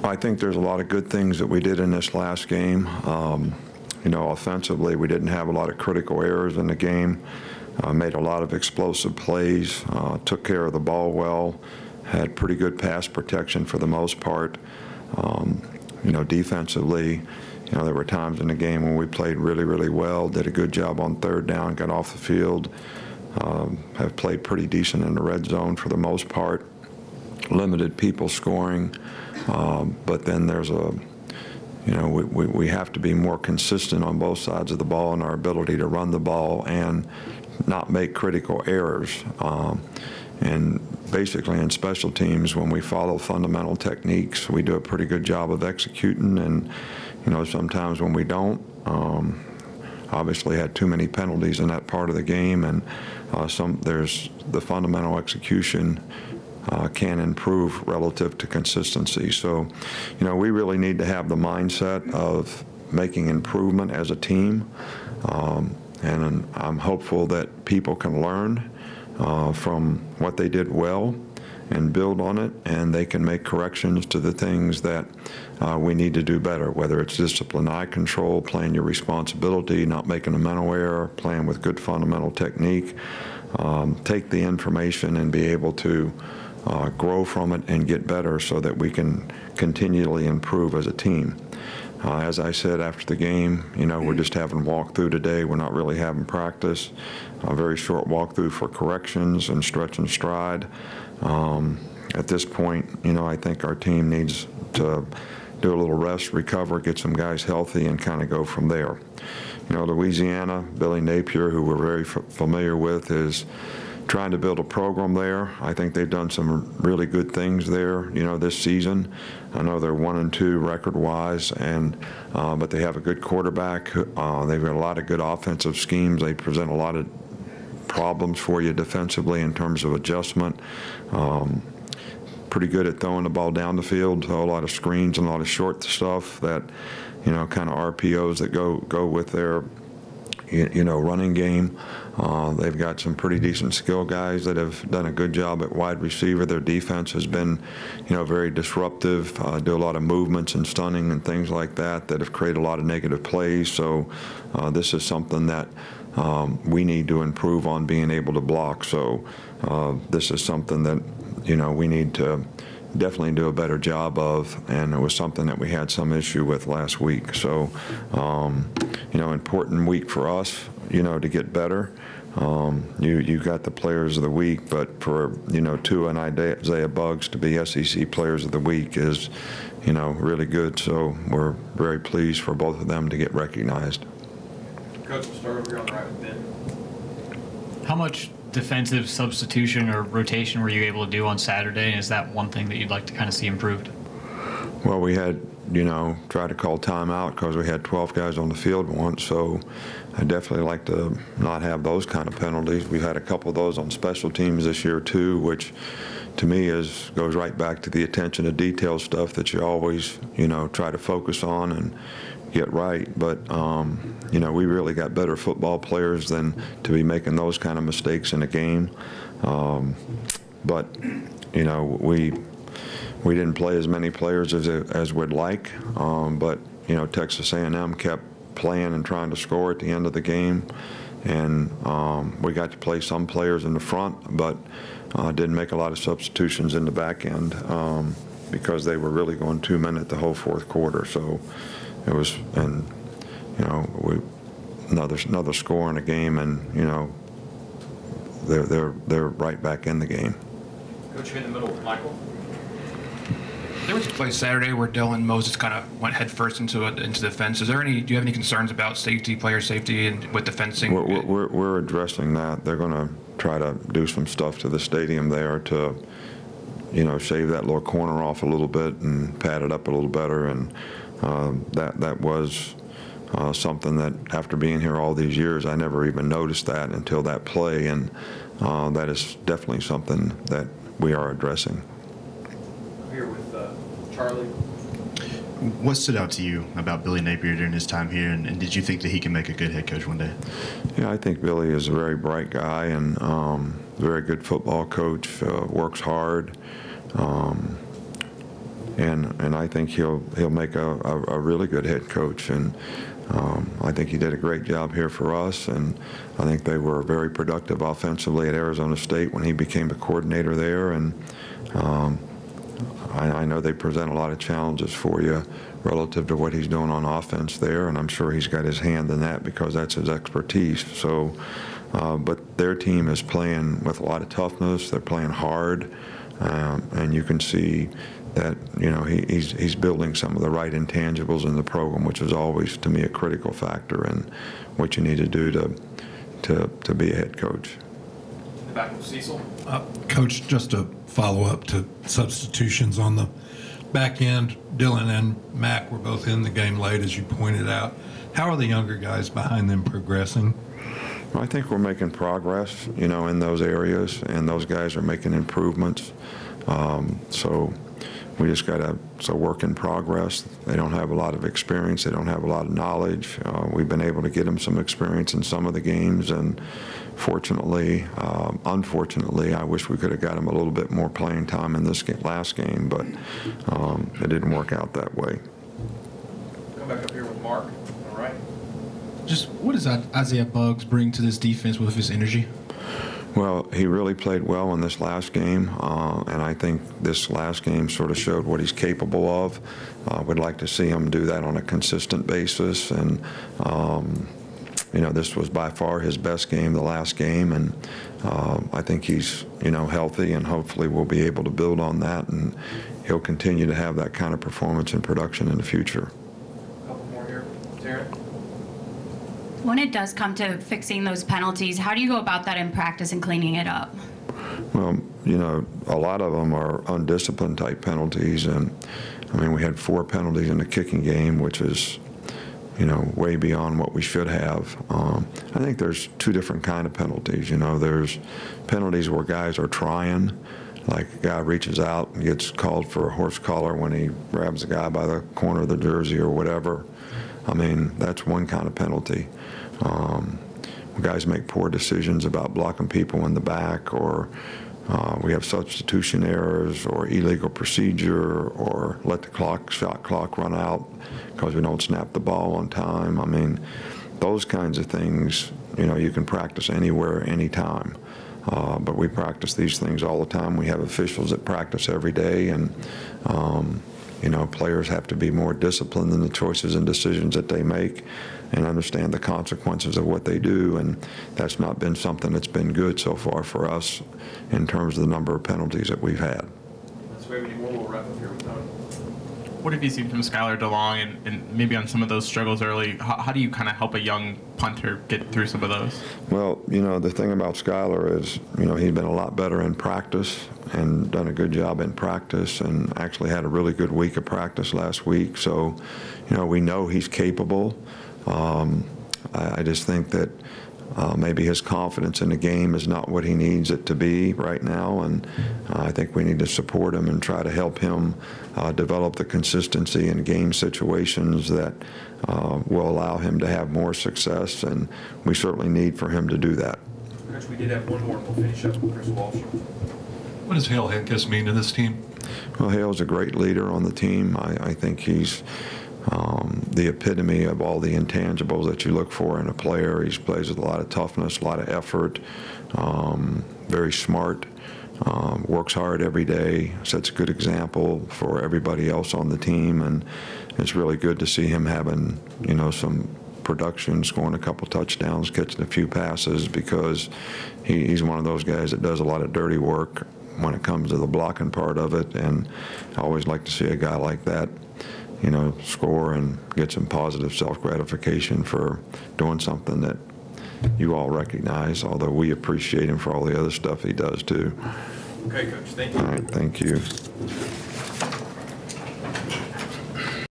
I think there's a lot of good things that we did in this last game. You know, offensively, we didn't have a lot of critical errors in the game. Made a lot of explosive plays, took care of the ball well, had pretty good pass protection for the most part. You know, defensively, you know, there were times in the game when we played really, really well, did a good job on third down, got off the field, have played pretty decent in the red zone for the most part, limited people scoring, but then there's a, you know, we have to be more consistent on both sides of the ball in our ability to run the ball and not make critical errors. And basically in special teams, when we follow fundamental techniques, we do a pretty good job of executing. And, you know, sometimes when we don't, obviously had too many penalties in that part of the game, and there's the fundamental execution can improve relative to consistency. So, you know, we really need to have the mindset of making improvement as a team, and I'm hopeful that people can learn from what they did well and build on it, and they can make corrections to the things that we need to do better, whether it's discipline, eye control, playing your responsibility, not making a mental error, playing with good fundamental technique, take the information and be able to grow from it and get better so that we can continually improve as a team. As I said after the game, you know, we're just having walkthrough today. We're not really having practice. A very short walkthrough for corrections and stretch and stride. At this point, you know, I think our team needs to do a little rest, recover, get some guys healthy, and kind of go from there. You know, Louisiana, Billy Napier, who we're very familiar with, is trying to build a program there. I think they've done some really good things there, you know, this season. I know they're 1-2 record-wise, and but they have a good quarterback. They've got a lot of good offensive schemes. They present a lot of problems for you defensively in terms of adjustment. Pretty good at throwing the ball down the field, so a lot of screens and a lot of short stuff that, you know, kind of RPOs that go with their, you know, running game. They've got some pretty decent skill guys that have done a good job at wide receiver. Their defense has been, you know, very disruptive, do a lot of movements and stunning and things like that have created a lot of negative plays. So this is something that we need to improve on, being able to block. So this is something that, you know, we need to definitely do a better job of, and it was something that we had some issue with last week. So, you know, important week for us, you know, to get better. You got the players of the week, but for, you know, Tua and Isaiah Buggs to be SEC players of the week is, you know, really good. So we're very pleased for both of them to get recognized. Coach, we'll start over here on the right with Ben. How much defensive substitution or rotation were you able to do on Saturday? And is that one thing that you'd like to kind of see improved? Well, we had, you know, tried to call timeout because we had 12 guys on the field once, so I definitely like to not have those kind of penalties. We've had a couple of those on special teams this year too, which to me goes right back to the attention to detail stuff that you always, you know, try to focus on and get right. But you know, we really got better football players than to be making those kind of mistakes in a game. But you know, we didn't play as many players as we'd like. But you know, Texas A&M kept playing and trying to score at the end of the game, and we got to play some players in the front, but didn't make a lot of substitutions in the back end because they were really going 2 minutes the whole fourth quarter. So it was, and you know, another score in a game, and you know, they're right back in the game. Coach, in the middle, Michael. There was a play Saturday where Dylan Moses kind of went headfirst into the fence. Do you have any concerns about player safety, and with the fencing? We're addressing that. They're going to try to do some stuff to the stadium there to, you know, shave that little corner off a little bit and pad it up a little better. And that was something that, after being here all these years, I never even noticed that until that play, and that is definitely something that we are addressing. Here with Charlie. What stood out to you about Billy Napier during his time here, and did you think that he can make a good head coach one day? Yeah, I think Billy is a very bright guy and very good football coach, works hard. and I think he'll make a really good head coach. And I think he did a great job here for us, and I think they were very productive offensively at Arizona State when he became the coordinator there. And I know they present a lot of challenges for you relative to what he's doing on offense there, and I'm sure he's got his hand in that because that's his expertise. So, but their team is playing with a lot of toughness. They're playing hard, and you can see that, you know, he's building some of the right intangibles in the program, which is always, to me, a critical factor in what you need to do to be a head coach. In the back of Cecil. Coach, just to follow up to substitutions on the back end, Dylan and Mac were both in the game late, as you pointed out. How are the younger guys behind them progressing? Well, I think we're making progress, you know, in those areas, and those guys are making improvements. So we just got to, it's a work in progress. They don't have a lot of experience. They don't have a lot of knowledge. We've been able to get them some experience in some of the games, and fortunately, unfortunately, I wish we could have got them a little bit more playing time in this last game, but it didn't work out that way. Come back up here with Mark. All right. Just what does Isaiah Buggs bring to this defense with his energy? Well, he really played well in this last game, and I think this last game sort of showed what he's capable of. We'd like to see him do that on a consistent basis, and you know, this was by far his best game, the last game, and I think he's, you know, healthy, and hopefully we'll be able to build on that, and he'll continue to have that kind of performance and production in the future. A couple more here. Taryn. When it does come to fixing those penalties, how do you go about that in practice and cleaning it up? Well, you know, a lot of them are undisciplined type penalties, and I mean, we had 4 penalties in the kicking game, which is, you know, way beyond what we should have. I think there's 2 different kind of penalties. You know, there's penalties where guys are trying, like a guy reaches out and gets called for a horse collar when he grabs a guy by the corner of the jersey or whatever. I mean, that's one kind of penalty. Guys make poor decisions about blocking people in the back, or we have substitution errors or illegal procedure, or let the shot clock run out because we don't snap the ball on time. I mean, those kinds of things, you know, you can practice anywhere, anytime. But we practice these things all the time. We have officials that practice every day, and you know, players have to be more disciplined in the choices and decisions that they make and understand the consequences of what they do, and that's not been something that's been good so far for us in terms of the number of penalties that we've had. Let's wait any more. We'll wrap up here with Tony. What have you seen from Skylar DeLong, and maybe on some of those struggles early? How do you kind of help a young punter get through some of those? Well, you know, the thing about Skylar is, you know, he's been a lot better in practice and done a good job in practice, and actually had a really good week of practice last week. So, you know, we know he's capable. I just think that maybe his confidence in the game is not what he needs it to be right now, and I think we need to support him and try to help him develop the consistency in game situations that will allow him to have more success, and we certainly need for him to do that. Coach, we did have one more, and we'll finish up with Chris Walsh. What does Hale Henkes mean to this team? Well, Hale's a great leader on the team. I think he's the epitome of all the intangibles that you look for in a player. He plays with a lot of toughness, a lot of effort, very smart, works hard every day, sets a good example for everybody else on the team, and it's really good to see him having, you know, some production, scoring a couple touchdowns, catching a few passes, because he's one of those guys that does a lot of dirty work when it comes to the blocking part of it, and I always like to see a guy like that, you know, score and get some positive self-gratification for doing something that you all recognize, although we appreciate him for all the other stuff he does too. Okay, Coach. Thank you. All right, thank you.